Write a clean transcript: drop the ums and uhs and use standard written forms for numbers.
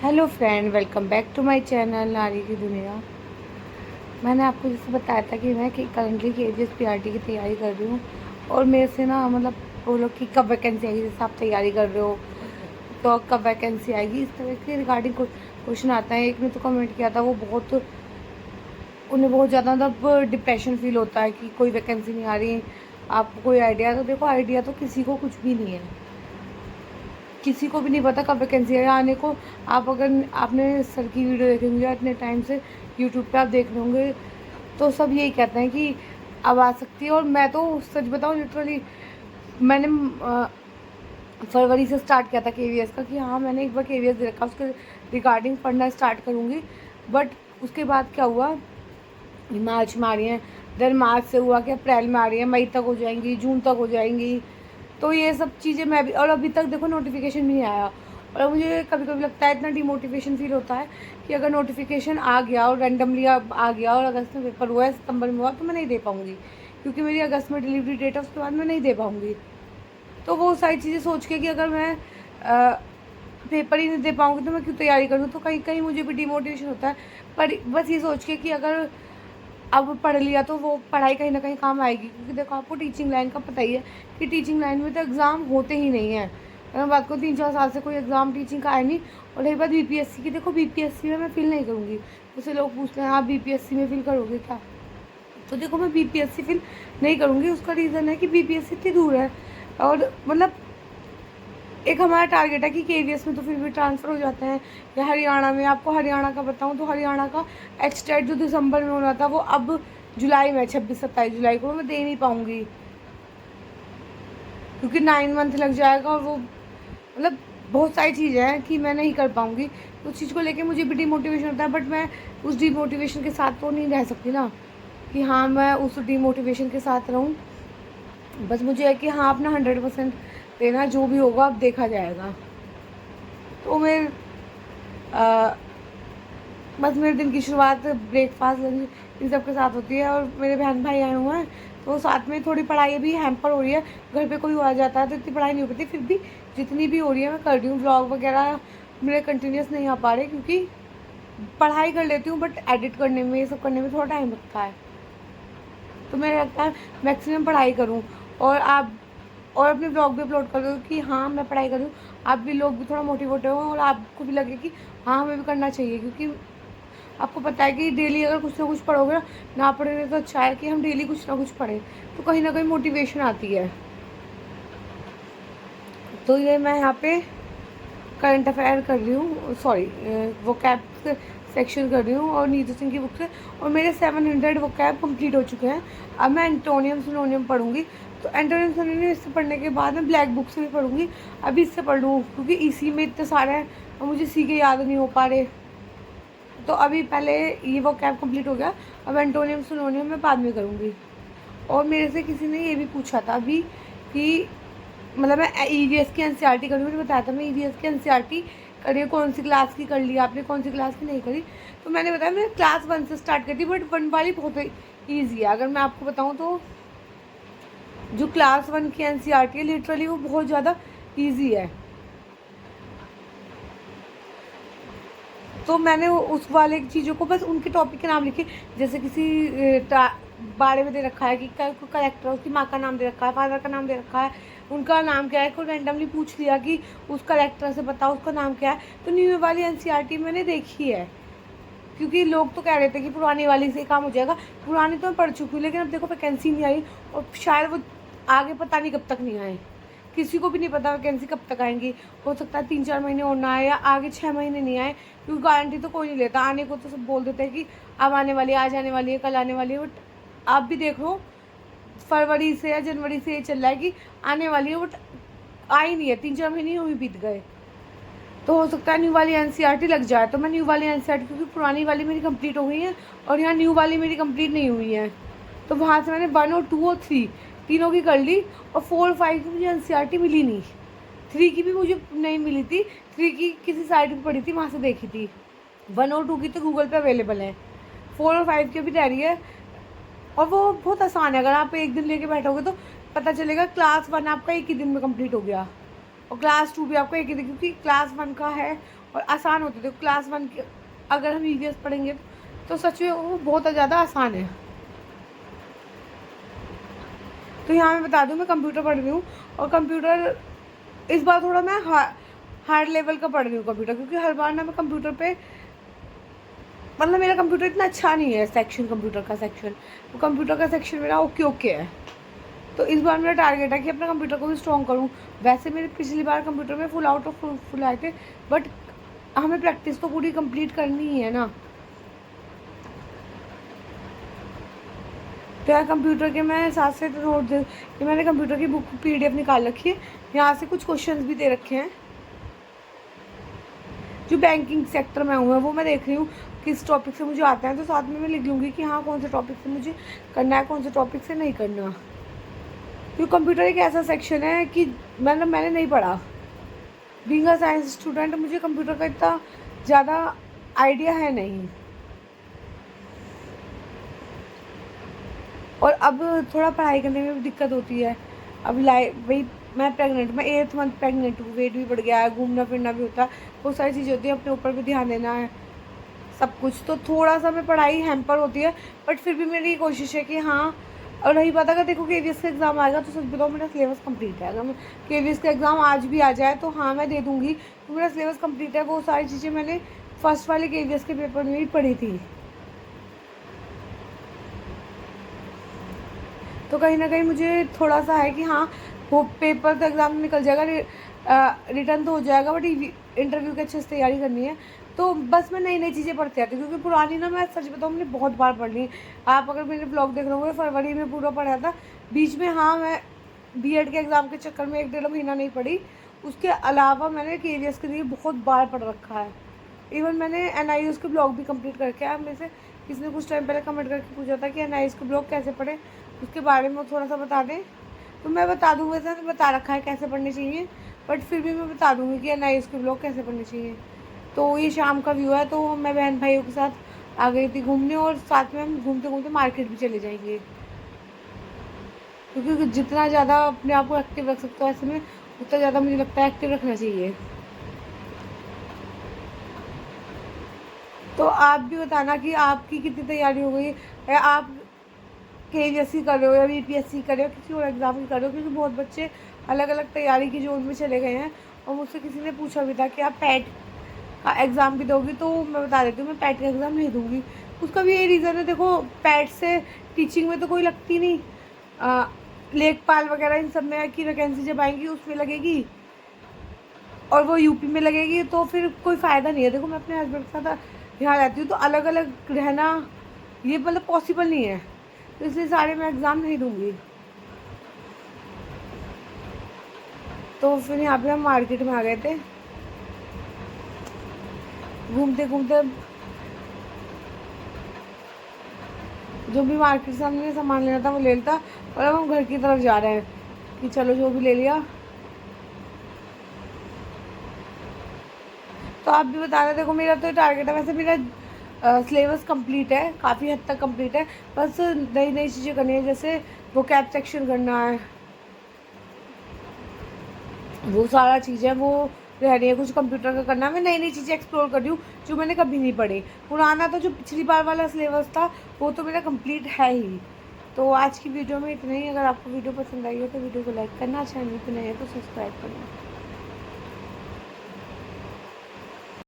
Hello friend, welcome back to my channel नारी की दुनिया। मैंने आपको जैसे बताया था कि मैं करंटली KGS PRT की तैयारी कर रही हूँ। और मेरे से ना मतलब बोलो कि कब वैकेंसी आएगी, जैसे आप तैयारी कर रहे हो तो कब वैकेंसी आएगी, इस तरह के रिगार्डिंग क्वेश्चन आता है। एक ने तो कमेंट किया था, वो बहुत उन्हें बहुत ज़्यादा मतलब डिप्रेशन फील होता है कि कोई वैकेंसी नहीं आ रही, आपको कोई आइडिया। तो देखो, आइडिया तो किसी को कुछ भी नहीं है, किसी को भी नहीं पता कब वैकेंसी है आने को। आप अगर आपने सर की वीडियो देखे होंगे इतने टाइम से यूट्यूब पे आप देख रहे होंगे, तो सब यही कहते हैं कि अब आ सकती है। और मैं तो सच बताऊँ, लिटरली मैंने फरवरी से स्टार्ट किया था KVS का कि हाँ मैंने एक बार KVS दे रखा, उसके रिगार्डिंग पढ़ना स्टार्ट करूँगी। बट उसके बाद क्या हुआ, मार्च में आ रही हैं, देन मार्च से हुआ कि अप्रैल में आ रही है, मई तक हो जाएंगी, जून तक हो जाएंगी। तो ये सब चीज़ें मैं भी, और अभी तक देखो नोटिफिकेशन भी नहीं आया। और मुझे कभी कभी लगता है, इतना डिमोटिवेशन फील होता है कि अगर नोटिफिकेशन आ गया और रैंडमली आ गया और अगस्त में पेपर हुआ है, सितंबर में हुआ, तो मैं नहीं दे पाऊँगी, क्योंकि मेरी अगस्त में डिलीवरी डेट है, उसके बाद मैं नहीं दे पाऊँगी। तो वो सारी चीज़ें सोच के कि अगर मैं पेपर ही नहीं दे पाऊँगी तो मैं क्यों तैयारी करूँ, तो कहीं कहीं मुझे भी डिमोटिवेशन होता है। पर बस ये सोच के कि अगर अब पढ़ लिया तो वो पढ़ाई कहीं ना कहीं काम आएगी, क्योंकि देखो आपको टीचिंग लाइन का पता ही है कि टीचिंग लाइन में तो एग्ज़ाम होते ही नहीं है। अगर मैं बात को 3-4 साल से कोई एग्ज़ाम टीचिंग का आया नहीं। और रही बात BPSC की, देखो BPSC में मैं फिल नहीं करूँगी। जैसे लोग पूछते हैं आप BPSC में फिल करोगे क्या, तो देखो मैं BPSC फिल नहीं करूँगी। उसका रीज़न है कि BPSC इतनी दूर है, और मतलब एक हमारा टारगेट है कि KVS में तो फिर भी ट्रांसफ़र हो जाते हैं, या हरियाणा में। आपको हरियाणा का बताऊँ तो हरियाणा का HTET जो दिसंबर में होना था, वो अब जुलाई में, 26-27 जुलाई को मैं दे नहीं पाऊँगी, क्योंकि 9 मंथ लग जाएगा। और वो मतलब बहुत सारी चीज़ें हैं कि मैं नहीं कर पाऊँगी। उस चीज़ को लेके मुझे भी डिमोटिवेशन होता है, बट मैं उस डिमोटिवेशन के साथ तो नहीं रह सकती ना, कि हाँ मैं उस डिमोटिवेशन के साथ रहूँ। बस मुझे है कि हाँ अपना 100% देना, जो भी होगा अब देखा जाएगा। तो मैं बस मेरे दिन की शुरुआत ब्रेकफास्ट लंच इन सब के साथ होती है। और मेरे बहन भाई आए हुए हैं, तो साथ में थोड़ी पढ़ाई भी हैम्पर हो रही है। घर पे कोई आ जाता है तो इतनी पढ़ाई नहीं हो पाती, फिर भी जितनी भी हो रही है मैं कर रही हूँ। व्लॉग वगैरह मेरे कंटिन्यूस नहीं आ पा रहे, क्योंकि पढ़ाई कर लेती हूँ बट एडिट करने में, ये सब करने में थोड़ा टाइम लगता है। तो मेरा लगता है मैक्सिमम पढ़ाई करूँ, और आप और अपने ब्लॉग भी अपलोड कर दो कि हाँ मैं पढ़ाई कर रही हूँ। आप भी, लोग भी थोड़ा मोटिवेट हो और आपको भी लगे कि हाँ हमें भी करना चाहिए। क्योंकि आपको पता है कि डेली अगर कुछ ना कुछ पढ़ोगे ना पढ़े तो अच्छा है कि हम डेली कुछ ना कुछ पढ़ें, तो कहीं ना कहीं मोटिवेशन आती है। तो ये मैं यहाँ पे करंट अफेयर कर रही हूँ, सॉरी वो कैब सेक्शन कर रही हूँ, और नीतू सिंह की बुक से। और मेरे 700 वो कैब कम्प्लीट हो चुके हैं। अब मैं एंटोनियम सिनोनियम पढ़ूंगी। तो एंटोनियम सिनोनियम इससे पढ़ने के बाद मैं ब्लैक बुक से भी पढ़ूंगी। अभी इससे पढ़ लूँ, क्योंकि इसी में इतने सारे हैं और मुझे सी के याद नहीं हो पा रहे। तो अभी पहले ये वो कैब कंप्लीट हो गया, अब एंटोनियम सिनोनियम मैं बाद में करूँगी। और मेरे से किसी ने ये भी पूछा था अभी कि मतलब मैं EVS की NCERT करूँ। मैंने बताया था मैं EVS की NCERT करी, कौन सी क्लास की कर ली आपने, कौन सी क्लास की नहीं करी। तो मैंने बताया मैंने क्लास 1 से स्टार्ट करी थी, बट 1 वाली बहुत ईजी है। अगर मैं आपको बताऊँ तो जो क्लास 1 की NCERT है, लिटरली वो बहुत ज़्यादा ईजी है। तो मैंने उस वाले चीज़ों को बस उनके टॉपिक के नाम लिखे। जैसे किसी बारे में दे रखा है कि कलेक्टर, उसकी माँ का नाम दे रखा है, फादर का नाम दे रखा है, उनका नाम क्या है, कोई रैंडमली पूछ लिया कि उस कलेक्टर से बताओ उसका नाम क्या है। तो न्यू वाली NCERT मैंने देखी है, क्योंकि लोग तो कह रहे थे कि पुरानी वाली से काम हो जाएगा। पुरानी तो मैं पढ़ चुकी हूँ, लेकिन अब देखो वैकेंसी नहीं आई, और शायद वो आगे पता नहीं कब तक नहीं आए। किसी को भी नहीं पता वैकेंसी कब तक आएंगी। हो सकता है 3-4 महीने और ना आए, या आगे 6 महीने नहीं आए, क्योंकि गारंटी तो कोई नहीं लेता। आने को तो सब बोल देते हैं कि अब आने वाली है, आज आने वाली है, कल आने वाली है। बट आप भी देख लो, फरवरी से या जनवरी से ये चल रहा है कि आने वाली है, बट आई नहीं है। 3-4 महीने ही बीत गए। तो हो सकता है न्यू वाली NCERT लग जाए। तो मैं न्यू वाली NCERT, क्योंकि पुरानी वाली मेरी कंप्लीट हो गई है और यहाँ न्यू वाली मेरी कंप्लीट नहीं हुई है, तो वहाँ से मैंने 1 और 2 और 3 तीनों की कर ली। और 4 और 5 की मुझे NCERT मिली नहीं, 3 की भी मुझे नहीं मिली थी। 3 की किसी साइट पर पड़ी थी, वहाँ से देखी थी। 1 और 2 की तो गूगल पे अवेलेबल है। 4 और 5 की भी तैयारी है, और वो बहुत आसान है। अगर आप एक दिन लेके बैठोगे तो पता चलेगा। क्लास 1 आपका एक ही दिन में कंप्लीट हो गया, और क्लास 2 भी आपका एक ही दिन, क्योंकि क्लास 1 का है और आसान होते थे। क्लास 1 के अगर हम ईवीएस पढ़ेंगे तो सच में वो बहुत ज़्यादा आसान है। तो यहाँ मैं बता दूँ, मैं कंप्यूटर पढ़ रही हूँ और कंप्यूटर इस बार थोड़ा मैं हार्ड लेवल का पढ़ रही हूँ कंप्यूटर, क्योंकि हर बार ना मैं कंप्यूटर पे मतलब मेरा कंप्यूटर इतना अच्छा नहीं है। सेक्शन कंप्यूटर का सेक्शन, वो कंप्यूटर का सेक्शन मेरा ओके ओके है। तो इस बार मेरा टारगेट है कि अपने कंप्यूटर को भी स्ट्रॉन्ग करूँ। वैसे मेरे पिछली बार कंप्यूटर में फुल आउट ऑफ फुल आए थे, बट हमें प्रैक्टिस तो पूरी कंप्लीट करनी ही है ना। तो यार कंप्यूटर के मैं साथ से नोट दे कि मैंने कंप्यूटर की बुक PDF निकाल रखी है, यहाँ से कुछ क्वेश्चंस भी दे रखे हैं। जो बैंकिंग सेक्टर में हूँ वो मैं देख रही हूँ किस टॉपिक से मुझे आता है, तो साथ में मैं लिख लूँगी कि हाँ कौन से टॉपिक से मुझे करना है, कौन से टॉपिक से नहीं करना। क्योंकि कंप्यूटर एक ऐसा सेक्शन है कि मैंने नहीं पढ़ा। बीइंग अ साइंस स्टूडेंट मुझे कंप्यूटर का इतना ज़्यादा आइडिया है नहीं। और अब थोड़ा पढ़ाई करने में भी दिक्कत होती है। अब वही मैं 8th मंथ प्रेगनेंट हूँ, वेट भी बढ़ गया है, घूमना फिरना भी होता है, बहुत सारी चीज़ें होती हैं, अपने ऊपर भी ध्यान देना है सब कुछ। तो थोड़ा सा मैं पढ़ाई हैम्पर होती है, बट फिर भी मेरी कोशिश है कि हाँ। और रही बात, अगर देखो KVS का एग्ज़ाम आएगा तो सच बताओ मेरा सिलेबस कंप्लीट है। अगर KVS का एग्ज़ाम आज भी आ जाए तो हाँ मैं दे दूँगी, तो मेरा सिलेबस कंप्लीट है। वो सारी चीज़ें मैंने फर्स्ट वाले KVS के पेपर में ही पढ़ी थी। तो कहीं ना कहीं मुझे थोड़ा सा है कि हाँ वो पेपर तो एग्ज़ाम में निकल जाएगा, रिटर्न तो हो जाएगा, बट इंटरव्यू की अच्छे से तैयारी करनी है। तो बस मैं नई नई चीज़ें पढ़ती आती हूँ, क्योंकि पुरानी ना मैं सच बताऊँ मैंने बहुत बार पढ़ ली। आप अगर मेरे ब्लॉग देख रहे होंगे फरवरी में पूरा पढ़ा था। बीच में हाँ मैं B.Ed के एग्ज़ाम के चक्कर में 1-1.5 महीना नहीं पढ़ी। उसके अलावा मैंने KVS के लिए बहुत बार पढ़ रखा है। इवन मैंने NIOS के ब्लॉग भी कंप्लीट करके आया। मेरे से किसी ने कुछ टाइम पहले कमेंट करके पूछा था कि NIOS के ब्लॉग कैसे पढ़े, उसके बारे में थोड़ा सा बता दें। तो मैं बता दूँ, वैसे तो बता रखा है कैसे पढ़ने चाहिए, बट फिर भी मैं बता दूँगी कि NIOS के ब्लॉग कैसे पढ़ने चाहिए। तो ये शाम का व्यू है, तो मैं बहन भाइयों के साथ आ गई थी घूमने, और साथ में हम घूमते घूमते मार्केट भी चले जाएंगे, क्योंकि जितना ज़्यादा अपने आप को एक्टिव रख सकते हो ऐसे में, उतना ज़्यादा मुझे लगता है एक्टिव रखना चाहिए। तो आप भी बताना कि आपकी कितनी तैयारी हो गई है। आप KVS कर रहे हो या BPSC कर रहे हो, किसी और एग्ज़ाम की कर रहे हो, क्योंकि बहुत बच्चे अलग अलग तैयारी की जोन में चले गए हैं। और मुझसे किसी ने पूछा भी था कि आप पैट का एग्ज़ाम भी दोगी, तो मैं बता देती हूँ मैं पैट का एग्ज़ाम नहीं दूँगी। उसका भी यही रीज़न है, देखो पैट से टीचिंग में तो कोई लगती नहीं, लेखपाल वगैरह इन सब में की वैकेंसी जब आएंगी उसमें लगेगी, और वो यूपी में लगेगी, तो फिर कोई फ़ायदा नहीं है। देखो मैं अपने हस्बैंड के साथ यहाँ रहती हूँ, तो अलग अलग रहना ये मतलब पॉसिबल नहीं है, तो इसलिए सारे मैं एग्ज़ाम नहीं दूँगी। तो फिर यहाँ पे हम मार्केट में आ गए थे, घूमते घूमते जो भी मार्केट से हमने सामान लेना था वो ले लिया, और अब हम घर की तरफ जा रहे हैं कि चलो जो भी ले लिया। तो आप भी बता रहे, देखो मेरा तो टारगेट है, वैसे मेरा सिलेबस कंप्लीट है, काफ़ी हद तक कंप्लीट है, बस नई नई चीज़ें करनी है, जैसे वो कैप सेक्शन करना है, वो सारा चीज़ें वो रह रही है, कुछ कंप्यूटर का करना है। मैं नई नई चीज़ें एक्सप्लोर कर रही हूँ जो मैंने कभी नहीं पढ़ी। पुराना तो जो पिछली बार वाला सिलेबस था वो तो मेरा कंप्लीट है ही। तो आज की वीडियो में इतना ही। अगर आपको वीडियो पसंद आई हो तो वीडियो को लाइक करना, चैनल पर नए हो तो सब्सक्राइब करना।